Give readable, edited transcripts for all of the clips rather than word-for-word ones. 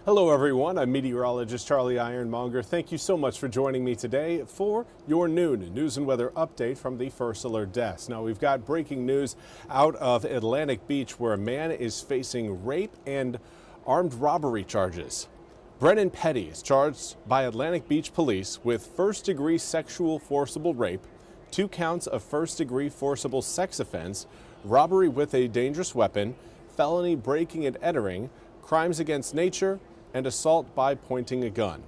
Hello everyone, I'm Meteorologist Charlie Ironmonger. Thank you so much for joining me today for your noon news and weather update from the First Alert Desk. Now we've got breaking news out of Atlantic Beach where a man is facing rape and armed robbery charges. Brennan Petty is charged by Atlantic Beach police with first-degree sexual forcible rape, 2 counts of first-degree forcible sex offense, robbery with a dangerous weapon, felony breaking and entering, crimes against nature, and assault by pointing a gun.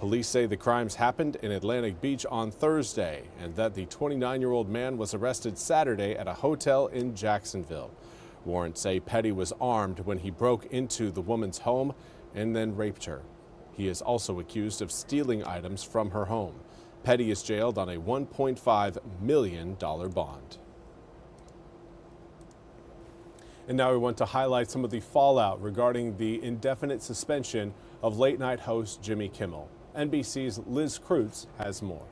Police say the crimes happened in Atlantic Beach on Thursday and that the 29-year-old man was arrested Saturday at a hotel in Jacksonville. Warrants say Petty was armed when he broke into the woman's home and then raped her. He is also accused of stealing items from her home. Petty is jailed on a $1.5 million bond. And now we want to highlight some of the fallout regarding the indefinite suspension of late-night host Jimmy Kimmel. NBC's Liz Kreutz has more.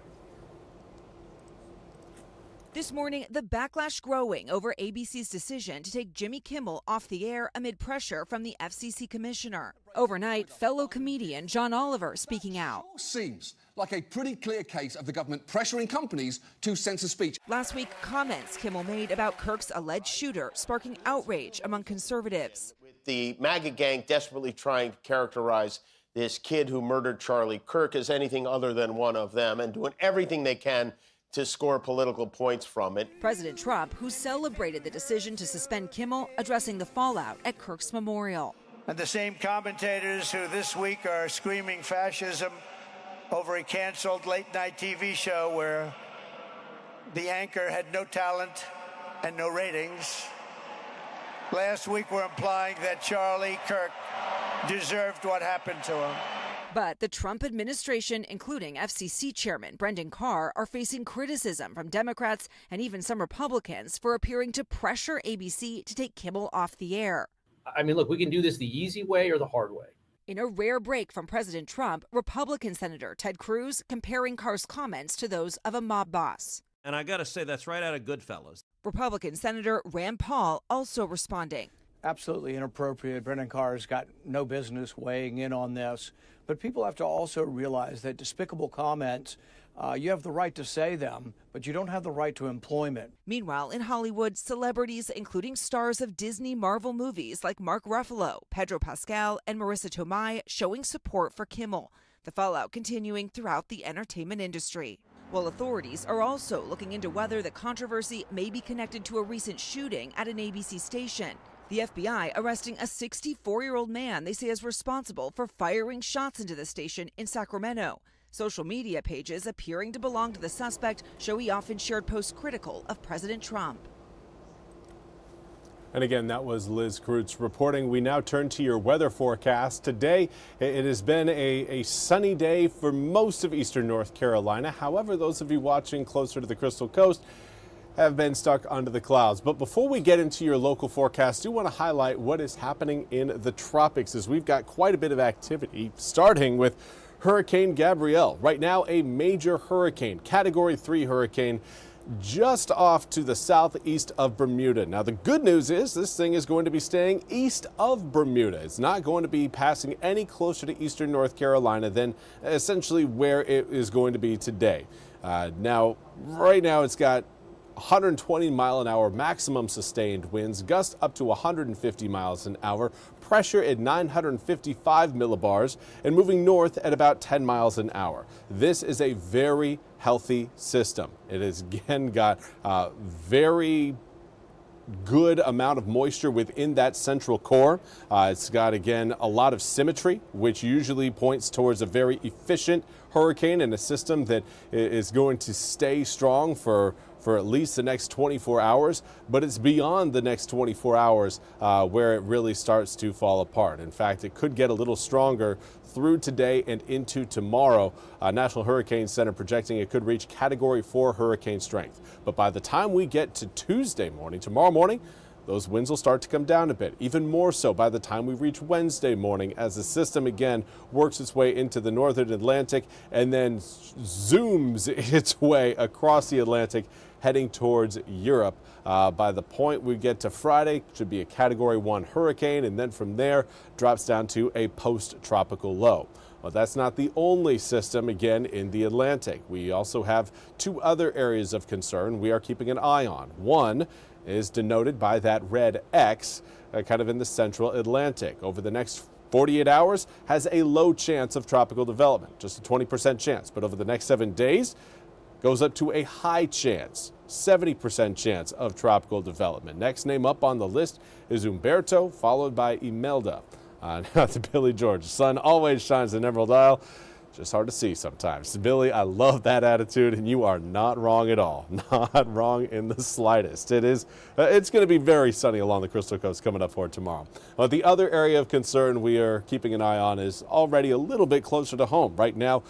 This morning, the backlash growing over ABC's decision to take Jimmy Kimmel off the air amid pressure from the FCC commissioner. Overnight, fellow comedian John Oliver speaking out. Seems like a pretty clear case of the government pressuring companies to censor speech. Last week, comments Kimmel made about Kirk's alleged shooter sparking outrage among conservatives. The MAGA gang desperately trying to characterize this kid who murdered Charlie Kirk as anything other than one of them and doing everything they can to score political points from it. President Trump, who celebrated the decision to suspend Kimmel, addressing the fallout at Kirk's memorial. And the same commentators who this week are screaming fascism over a canceled late-night TV show where the anchor had no talent and no ratings. Last week were implying that Charlie Kirk deserved what happened to him. But the Trump administration, including FCC Chairman Brendan Carr, are facing criticism from Democrats and even some Republicans for appearing to pressure ABC to take Kimmel off the air. I mean, look, we can do this the easy way or the hard way. In a rare break from President Trump, Republican Senator Ted Cruz comparing Carr's comments to those of a mob boss. And I got to say, that's right out of Goodfellas. Republican Senator Rand Paul also responding. Absolutely inappropriate. Brendan Carr's got no business weighing in on this. But people have to also realize that despicable comments, you have the right to say them, but you don't have the right to employment. Meanwhile, in Hollywood, celebrities, including stars of Disney Marvel movies like Mark Ruffalo, Pedro Pascal, and Marissa Tomei, showing support for Kimmel. The fallout continuing throughout the entertainment industry. While authorities are also looking into whether the controversy may be connected to a recent shooting at an ABC station. The FBI arresting a 64-year-old man they say is responsible for firing shots into the station in Sacramento. Social media pages appearing to belong to the suspect show he often shared posts critical of President Trump. And again, that was Liz Kreutz reporting. We now turn to your weather forecast. Today, it has been a sunny day for most of eastern North Carolina. However, those of you watching closer to the Crystal Coast have been stuck under the clouds. But before we get into your local forecast, I do want to highlight what is happening in the tropics as we've got quite a bit of activity, starting with Hurricane Gabrielle. Right now, a major hurricane, Category 3 hurricane, just off to the southeast of Bermuda. Now, the good news is this thing is going to be staying east of Bermuda. It's not going to be passing any closer to eastern North Carolina than essentially where it is going to be today. Right now, it's got 120-mile-an-hour maximum sustained winds, gusts up to 150 miles an hour, pressure at 955 millibars, and moving north at about 10 miles an hour. This is a very healthy system. It has again got very good amount of moisture within that central core. It's got, again, a lot of symmetry, which usually points towards a very efficient hurricane and a system that is going to stay strong for at least the next 24 hours, but it's beyond the next 24 hours where it really starts to fall apart. In fact, it could get a little stronger through today and into tomorrow. National Hurricane Center projecting it could reach Category 4 hurricane strength. But by the time we get to Tuesday morning, tomorrow morning, those winds will start to come down a bit, even more so by the time we reach Wednesday morning as the system again works its way into the northern Atlantic and then zooms its way across the Atlantic heading towards Europe. By the point we get to Friday, it should be a Category 1 hurricane, and then from there drops down to a post-tropical low. But that's not the only system, again, in the Atlantic. We also have two other areas of concern we are keeping an eye on. One is denoted by that red X, kind of in the central Atlantic. Over the next 48 hours, has a low chance of tropical development, just a 20% chance. But over the next 7 days, goes up to a high chance, 70% chance of tropical development. Next name up on the list is Umberto, followed by Imelda. Now to Billy George. The sun always shines in Emerald Isle. Just hard to see sometimes. Billy, I love that attitude, and you are not wrong at all. Not wrong in the slightest. It's going to be very sunny along the Crystal Coast coming up for tomorrow. But the other area of concern we are keeping an eye on is already a little bit closer to home. Right now,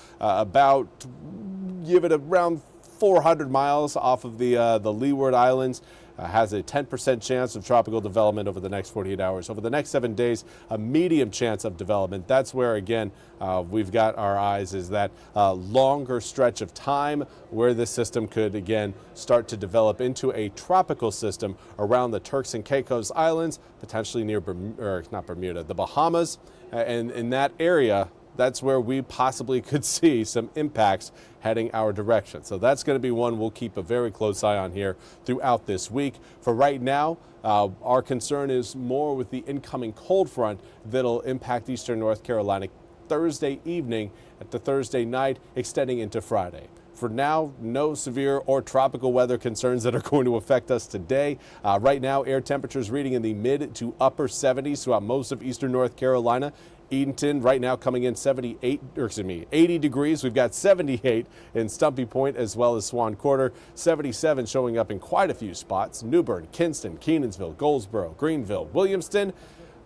give it around 400 miles off of the Leeward Islands. Has a 10% chance of tropical development over the next 48 hours. Over the next 7 days, a medium chance of development. That's where, again, we've got our eyes, is that longer stretch of time where this system could, again, start to develop into a tropical system around the Turks and Caicos Islands, potentially near, the Bahamas. And in that area, that's where we possibly could see some impacts heading our direction. So that's going to be one we'll keep a very close eye on here throughout this week. For right now, our concern is more with the incoming cold front that'll impact eastern North Carolina Thursday evening to Thursday night, extending into Friday. For now, no severe or tropical weather concerns that are going to affect us today. Right now, air temperatures reading in the mid to upper 70s throughout most of eastern North Carolina. Edenton right now coming in 80 degrees. We've got 78 in Stumpy Point as well as Swan Quarter. 77 showing up in quite a few spots. New Bern, Kinston, Kenansville, Goldsboro, Greenville, Williamston,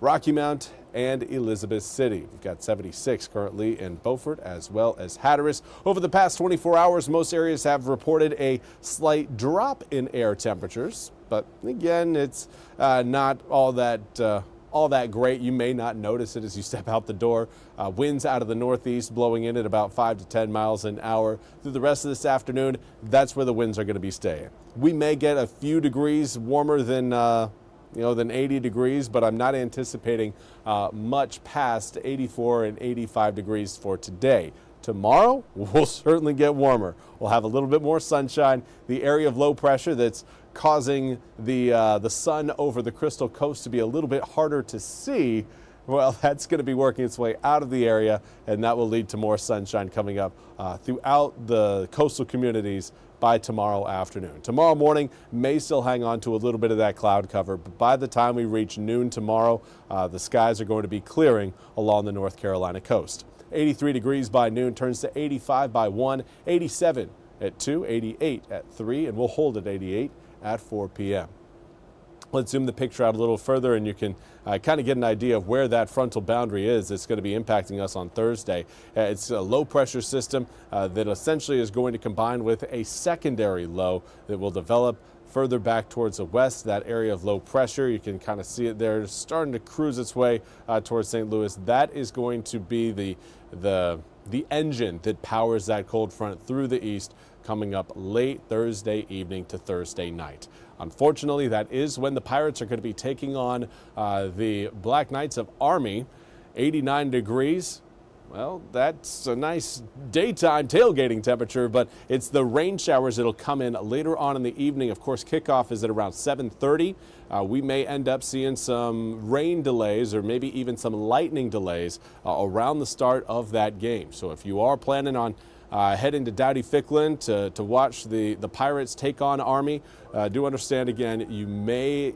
Rocky Mount, and Elizabeth City. We've got 76 currently in Beaufort as well as Hatteras. Over the past 24 hours, most areas have reported a slight drop in air temperatures. But again, it's not all that great. You may not notice it as you step out the door. Winds out of the northeast blowing in at about 5 to 10 miles an hour. Through the rest of this afternoon, that's where the winds are going to be staying. We may get a few degrees warmer than 80 degrees, but I'm not anticipating much past 84 and 85 degrees for today. Tomorrow, we'll certainly get warmer. We'll have a little bit more sunshine. The area of low pressure that's causing the sun over the Crystal Coast to be a little bit harder to see, well, that's going to be working its way out of the area, and that will lead to more sunshine coming up throughout the coastal communities by tomorrow afternoon. Tomorrow morning may still hang on to a little bit of that cloud cover, but by the time we reach noon tomorrow, the skies are going to be clearing along the North Carolina coast. 83 degrees by noon turns to 85 by 1, 87 at 2, 88 at 3, and we'll hold at 88 at 4 p.m. Let's zoom the picture out a little further, and you can kind of get an idea of where that frontal boundary is that's going to be impacting us on Thursday. It's a low pressure system that essentially is going to combine with a secondary low that will develop further back towards the west. That area of low pressure, you can kind of see it there, starting to cruise its way towards St. Louis. That is going to be the engine that powers that cold front through the east, coming up late Thursday evening to Thursday night. Unfortunately, that is when the Pirates are going to be taking on the Black Knights of Army. 89 degrees. Well, that's a nice daytime tailgating temperature, but it's the rain showers that'll come in later on in the evening. Of course, kickoff is at around 7:30. We may end up seeing some rain delays or maybe even some lightning delays around the start of that game. So if you are planning on heading to Dowdy-Ficklin to watch the Pirates take on Army, do understand, again, you may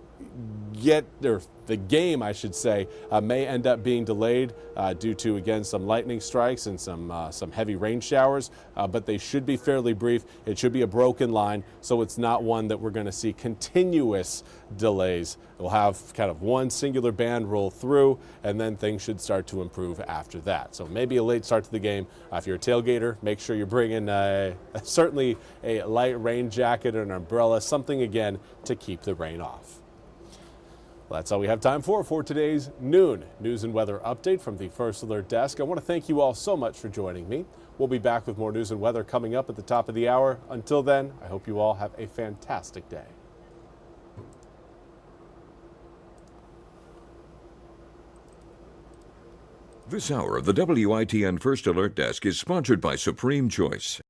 the game, I should say, may end up being delayed due to, again, some lightning strikes and some heavy rain showers, but they should be fairly brief. It should be a broken line, so it's not one that we're going to see continuous delays. We'll have kind of one singular band roll through, and then things should start to improve after that. So maybe a late start to the game. If you're a tailgater, make sure you're bringing certainly a light rain jacket or an umbrella, something, again, to keep the rain off. Well, that's all we have time for today's noon news and weather update from the First Alert Desk. I want to thank you all so much for joining me. We'll be back with more news and weather coming up at the top of the hour. Until then, I hope you all have a fantastic day. This hour of the WITN First Alert Desk is sponsored by Supreme Choice.